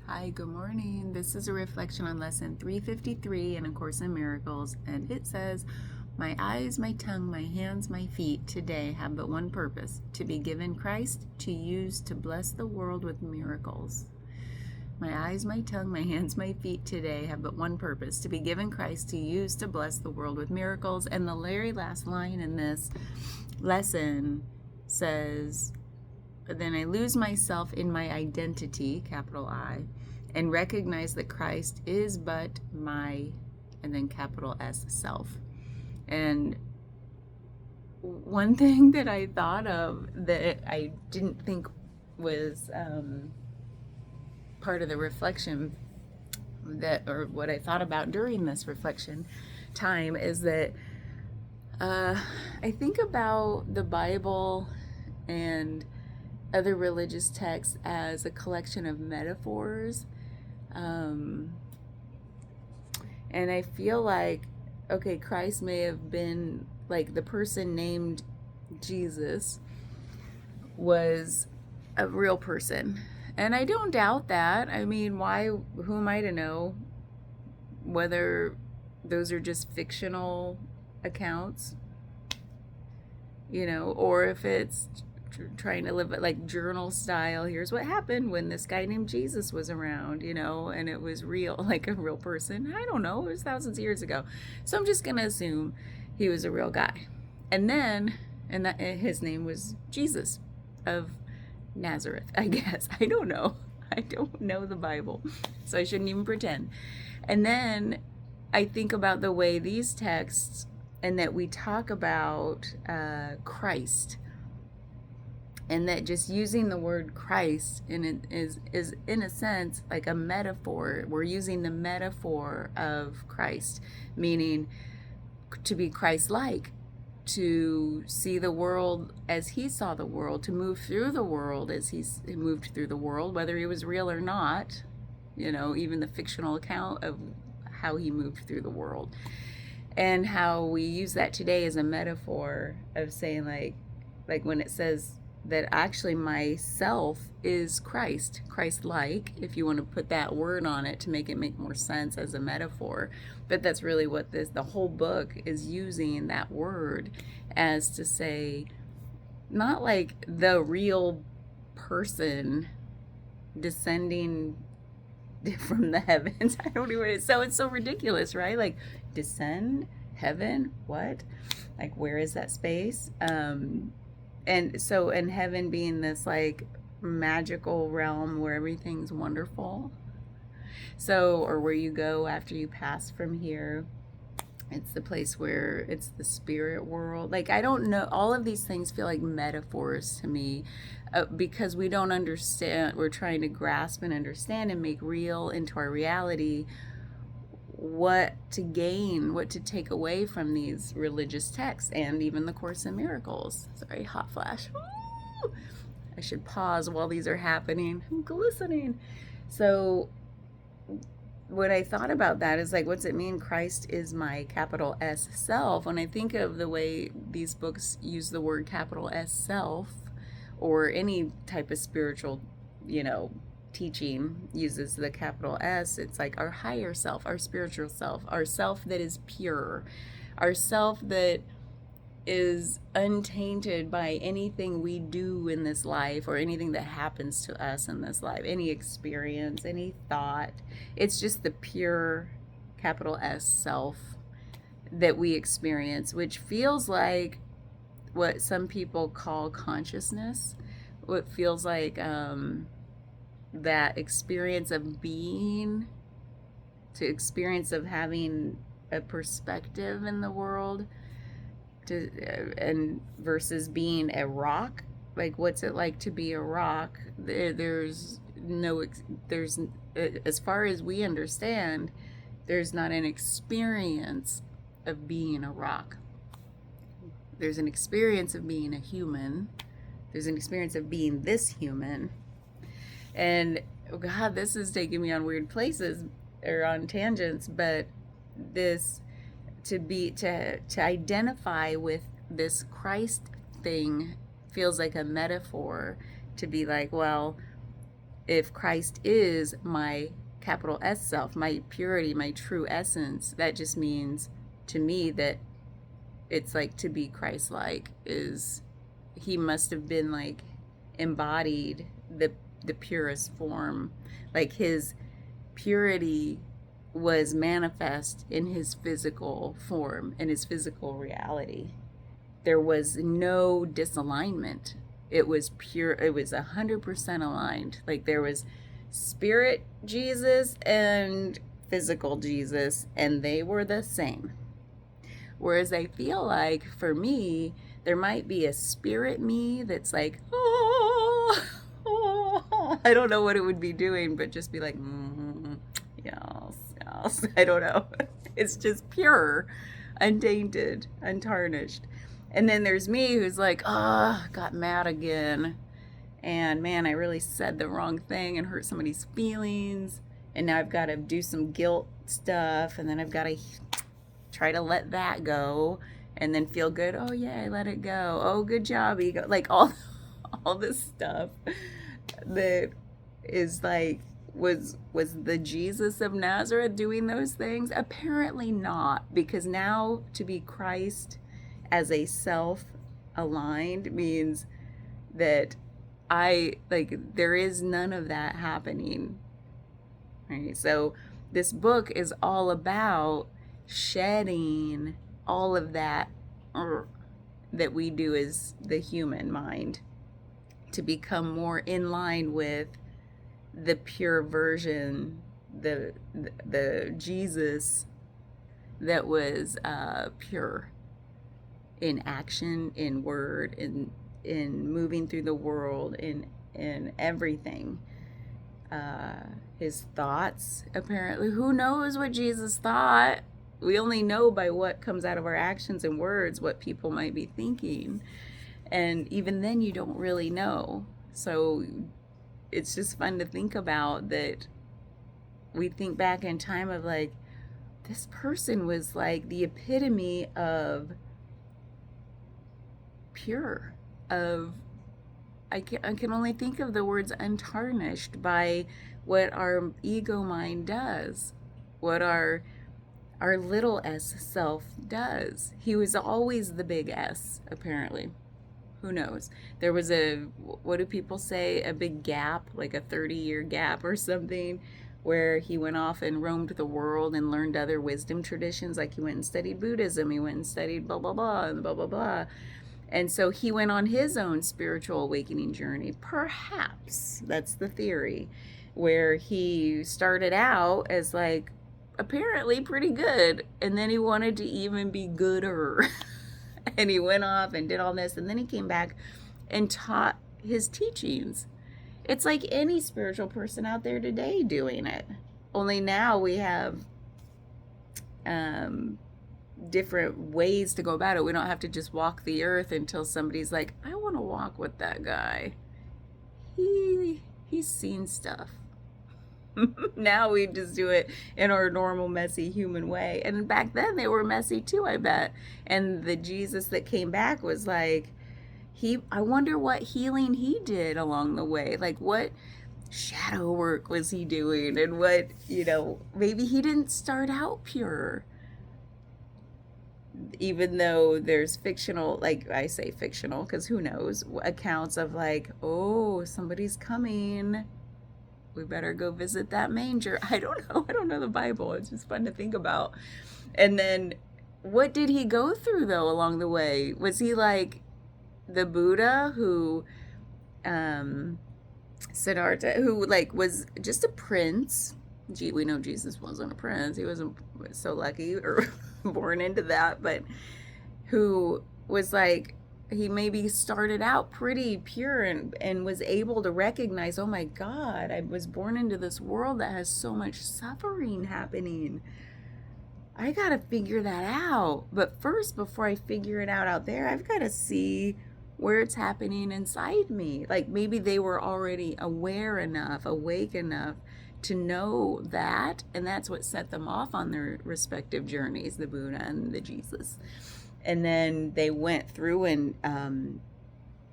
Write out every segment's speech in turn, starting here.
Hi, good morning. This is a reflection on lesson 353 in A Course in Miracles, and it says, "My eyes, my tongue, my hands, my feet today have but one purpose, to be given Christ to use to bless the world with miracles." My eyes, my tongue, my hands, my feet today have but one purpose, to be given Christ to use to bless the world with miracles. And the very last line in this lesson says, "Then I lose myself in my identity, capital I, and recognize that Christ is but my," and then capital S, self. And one thing that I thought of that I didn't think was part of the reflection or what I thought about during this reflection time is that I think about the Bible and other religious texts as a collection of metaphors. And I feel like, okay, Christ may have been like the person named Jesus was a real person. And I don't doubt that. I mean, who am I to know whether those are just fictional accounts, or if it's trying to live it like journal style. Here's what happened when this guy named Jesus was around, and it was real, like a real person. I don't know, it was thousands of years ago. So I'm just gonna assume he was a real guy. And that his name was Jesus of Nazareth, I guess. I don't know. I don't know the Bible, so I shouldn't even pretend. And then I think about the way these texts and that we talk about Christ, and that just using the word Christ is in a sense like a metaphor. We're using the metaphor of Christ, meaning to be Christ-like, to see the world as he saw the world, to move through the world as he moved through the world, whether he was real or not, even the fictional account of how he moved through the world. And how we use that today as a metaphor of saying like when it says that actually myself is Christ-like, if you want to put that word on it to make it make more sense as a metaphor. But that's really what the whole book is using, that word, as to say, not like the real person descending from the heavens. I don't even, so it's so ridiculous, right? Like, descend, heaven, what? Like, where is that space? And so, in heaven being this like magical realm where everything's wonderful. So, or where you go after you pass from here. It's the place where it's the spirit world. Like, I don't know. All of these things feel like metaphors to me because we don't understand. We're trying to grasp and understand and make real into our reality what to gain, what to take away from these religious texts and even the Course in Miracles. Sorry, hot flash. Woo! I should pause while these are happening. I'm glistening. So what I thought about that is like, what's it mean? Christ is my capital S self. When I think of the way these books use the word capital S self, or any type of spiritual, teaching uses the capital S, it's like our higher self, our spiritual self, our self that is pure, our self that is untainted by anything we do in this life or anything that happens to us in this life, any experience, any thought. It's just the pure capital S self that we experience, which feels like what some people call consciousness. What feels like that experience of being, to experience of having a perspective in the world, and versus being a rock. Like, what's it like to be a rock? There's as far as we understand, there's not an experience of being a rock. There's an experience of being a human. There's an experience of being this human. And oh God, this is taking me on weird places or on tangents, but this to identify with this Christ thing feels like a metaphor, to be like, well, if Christ is my capital S self, my purity, my true essence, that just means to me that it's like to be Christ-like is he must have been like embodied the purest form. Like his purity was manifest in his physical form, in his physical reality. There was no disalignment. It was pure, it was 100% aligned. Like there was spirit Jesus and physical Jesus, and they were the same. Whereas I feel like for me, there might be a spirit me that's like, oh, oh. I don't know what it would be doing, but just be like, yes, yes. I don't know. It's just pure, untainted, untarnished. And then there's me who's like, got mad again. And man, I really said the wrong thing and hurt somebody's feelings. And now I've got to do some guilt stuff. And then I've got to try to let that go and then feel good. Oh yeah, I let it go. Oh, good job, ego. Like all this stuff that is like, was the Jesus of Nazareth doing those things? Apparently not, because now to be Christ as a self aligned means that there is none of that happening. Right? So this book is all about shedding all of that that we do as the human mind to become more in line with the pure version, the Jesus that was pure in action, in word, in moving through the world, in everything. His thoughts, apparently, who knows what Jesus thought? We only know by what comes out of our actions and words what people might be thinking, and even then you don't really know. So it's just fun to think about that. We think back in time of like, this person was like the epitome of pure, of I can only think of the words untarnished by what our ego mind does, what our little s self does. He was always the big S, apparently. Who knows? There was what do people say, a big gap, like a 30-year gap or something, where he went off and roamed the world and learned other wisdom traditions. Like he went and studied Buddhism, he went and studied blah, blah, blah, and blah, blah, blah. And so he went on his own spiritual awakening journey. Perhaps that's the theory, where he started out as like apparently pretty good, and then he wanted to even be gooder. And he went off and did all this, and then he came back and taught his teachings. It's like any spiritual person out there today doing it. Only now we have different ways to go about it. We don't have to just walk the earth until somebody's like, I want to walk with that guy. He's seen stuff. Now we just do it in our normal messy human way. And back then they were messy too, I bet. And the Jesus that came back was like, I wonder what healing he did along the way. Like what shadow work was he doing, and what, maybe he didn't start out pure. Even though there's fictional, like I say fictional because who knows, accounts of like, oh, somebody's coming, we better go visit that manger. I don't know the Bible. It's just fun to think about. And then what did he go through though along the way? Was he like the Buddha who Siddhartha, who like was just a prince? Gee, we know Jesus wasn't a prince. He wasn't so lucky or born into that, but who was like, he maybe started out pretty pure and was able to recognize, oh my God, I was born into this world that has so much suffering happening. I got to figure that out. But first, before I figure it out there, I've got to see where it's happening inside me. Like maybe they were already aware enough, awake enough to know that, and that's what set them off on their respective journeys, the Buddha and the Jesus. And then they went through and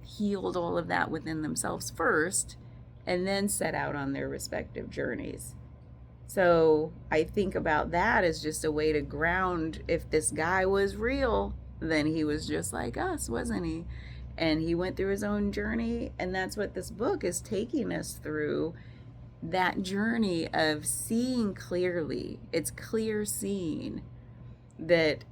healed all of that within themselves first, and then set out on their respective journeys. So I think about that as just a way to ground, if this guy was real, then he was just like us, wasn't he? And he went through his own journey, and that's what this book is taking us through, that journey of seeing clearly. It's clear seeing that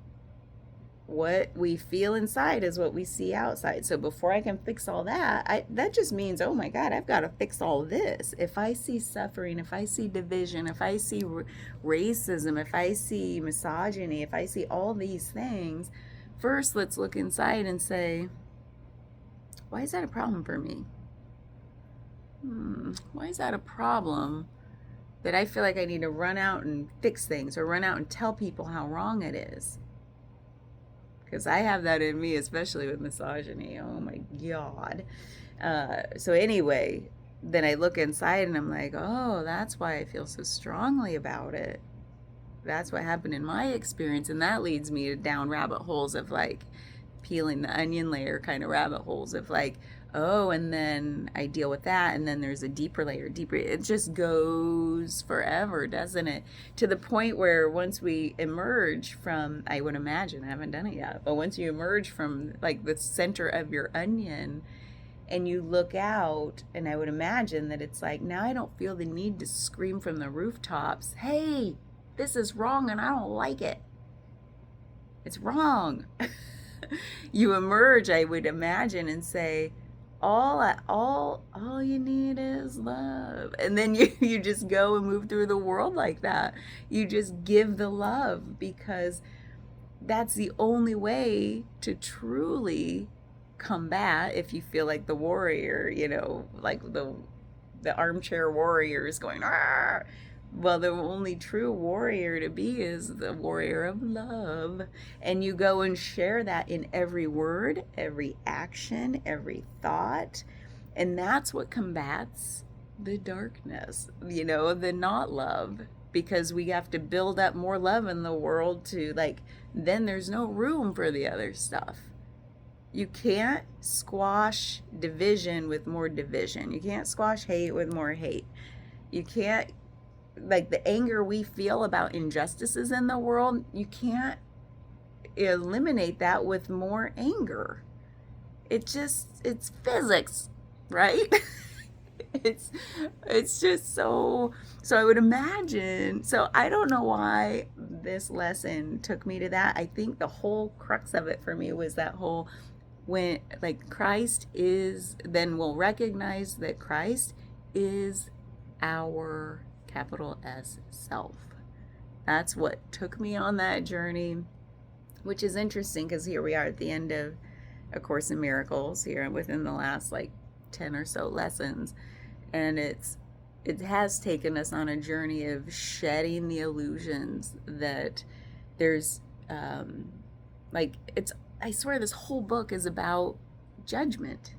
what we feel inside is what we see outside. So before I can fix all that, that just means, oh my God, I've got to fix all this. If I see suffering, if I see division, if I see racism, if I see misogyny, if I see all these things, first let's look inside and say, why is that a problem for me? Why is that a problem that I feel like I need to run out and fix things, or run out and tell people how wrong it is? Because I have that in me, especially with misogyny. Oh my God. So anyway, then I look inside and I'm like, oh, that's why I feel so strongly about it. That's what happened in my experience. And that leads me down rabbit holes of like peeling the onion layer kind of rabbit holes of like, oh, and then I deal with that, and then there's a deeper layer, deeper. It just goes forever, doesn't it? To the point where once we emerge from, I would imagine, I haven't done it yet, but once you emerge from like the center of your onion and you look out, and I would imagine that it's like, now I don't feel the need to scream from the rooftops, hey, this is wrong and I don't like it. It's wrong. You emerge, I would imagine, and say, all you need is love. And then you just go and move through the world like that. You just give the love, because that's the only way to truly combat. If you feel like the warrior, like the armchair warrior is going, "Arr!" Well, the only true warrior to be is the warrior of love. And you go and share that in every word, every action, every thought. And that's what combats the darkness, the not love. Because we have to build up more love in the world to, like, then there's no room for the other stuff. You can't squash division with more division. You can't squash hate with more hate. You can't, like, the anger we feel about injustices in the world, you can't eliminate that with more anger. It's physics, right? it's just so I would imagine. So I don't know why this lesson took me to that. I think the whole crux of it for me was that whole, when like Christ is, then we'll recognize that Christ is our capital S self. That's what took me on that journey, which is interesting because here we are at the end of A Course in Miracles, here within the last like 10 or so lessons, and it has taken us on a journey of shedding the illusions that there's I swear this whole book is about judgment.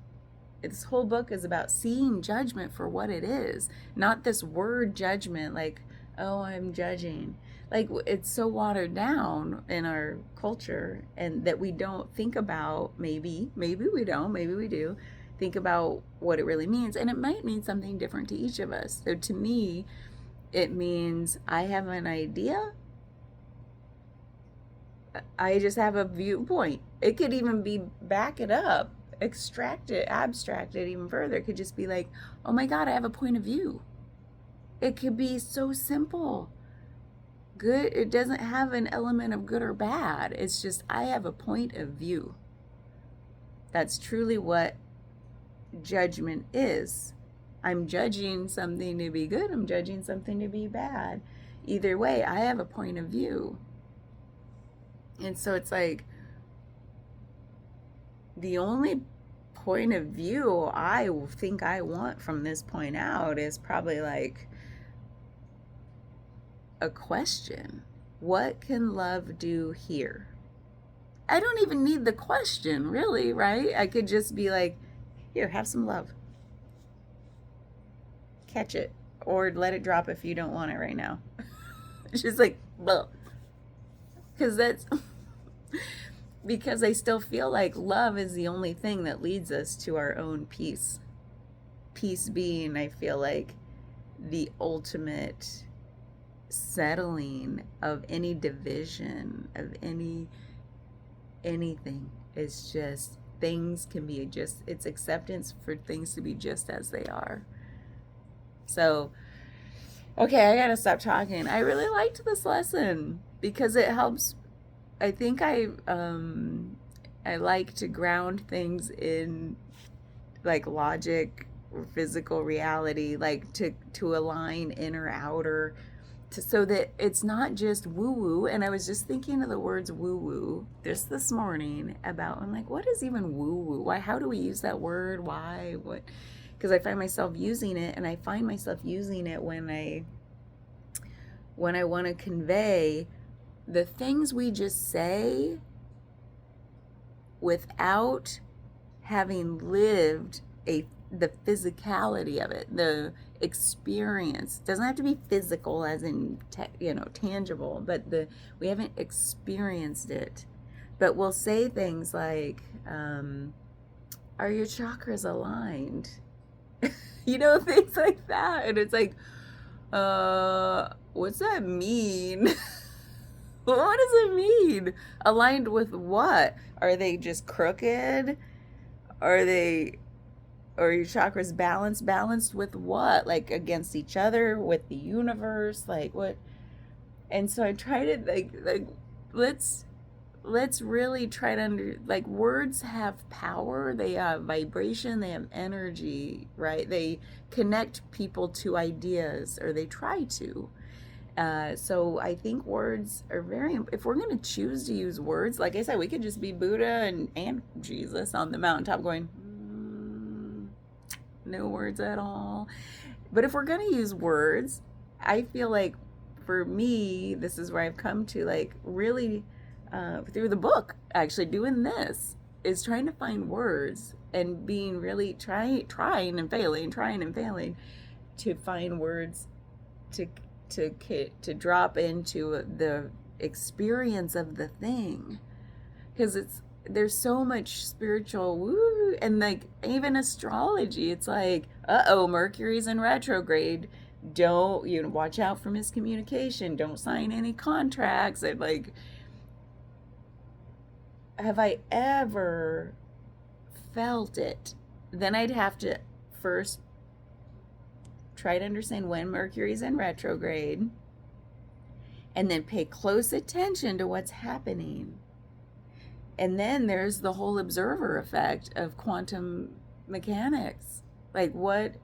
This whole book is about seeing judgment for what it is, not this word judgment, like, oh, I'm judging. Like, it's so watered down in our culture, and that we don't think about, maybe we don't, maybe we do, think about what it really means. And it might mean something different to each of us. So to me, it means I have an idea. I just have a viewpoint. It could even be back it up, extract it, abstract it even further. It could just be like, oh my God, I have a point of view. It could be so simple. Good. It doesn't have an element of good or bad. It's just, I have a point of view. That's truly what judgment is. I'm judging something to be good. I'm judging something to be bad. Either way, I have a point of view. And so it's like, the only point of view I think I want from this point out is probably like a question. What can love do here? I don't even need the question, really, right? I could just be like, here, have some love. Catch it. Or let it drop if you don't want it right now. It's just like, well, because I still feel like love is the only thing that leads us to our own peace. peace being, I feel like, the ultimate settling of any division, of anything. It's just things can be just, it's acceptance for things to be just as they are. So, okay, I gotta stop talking. I really liked this lesson because it helps. I think I like to ground things in like logic or physical reality, like to align inner outer, so that it's not just woo woo. And I was just thinking of the words woo woo just this morning about, I'm like, what is even woo woo? Why? How do we use that word? Why? What? Because I find myself using it, and I find myself using it when I want to convey the things we just say without having lived the physicality of it, the experience. It doesn't have to be physical as in tangible, but we haven't experienced it. But we'll say things like, are your chakras aligned? Things like that. And it's like, what's that mean? What does it mean? Aligned with what? Are they just crooked? Are your chakras balanced with what? Like against each other, with the universe, like what? And so I try to like let's really try to words have power, they have vibration, they have energy, right? They connect people to ideas, or they try to. So I think words are if we're going to choose to use words, like I said, we could just be Buddha and Jesus on the mountaintop going, no words at all. But if we're going to use words, I feel like for me, this is where I've come to, like, really through the book, actually doing this, is trying to find words and being really trying and failing to find words to drop into the experience of the thing, because there's so much spiritual woo, and like even astrology, it's like, Mercury's in retrograde, don't watch out for miscommunication, don't sign any contracts. And like, have I ever felt it? Then I'd have to first try to understand when Mercury's in retrograde, and then pay close attention to what's happening. And then there's the whole observer effect of quantum mechanics. Like, what?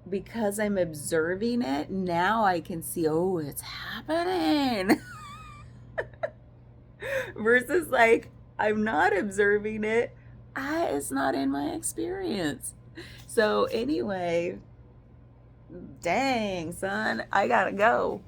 Because I'm observing it, now I can see, it's happening. Versus like, I'm not observing it, it's not in my experience. So anyway, dang, son, I gotta go.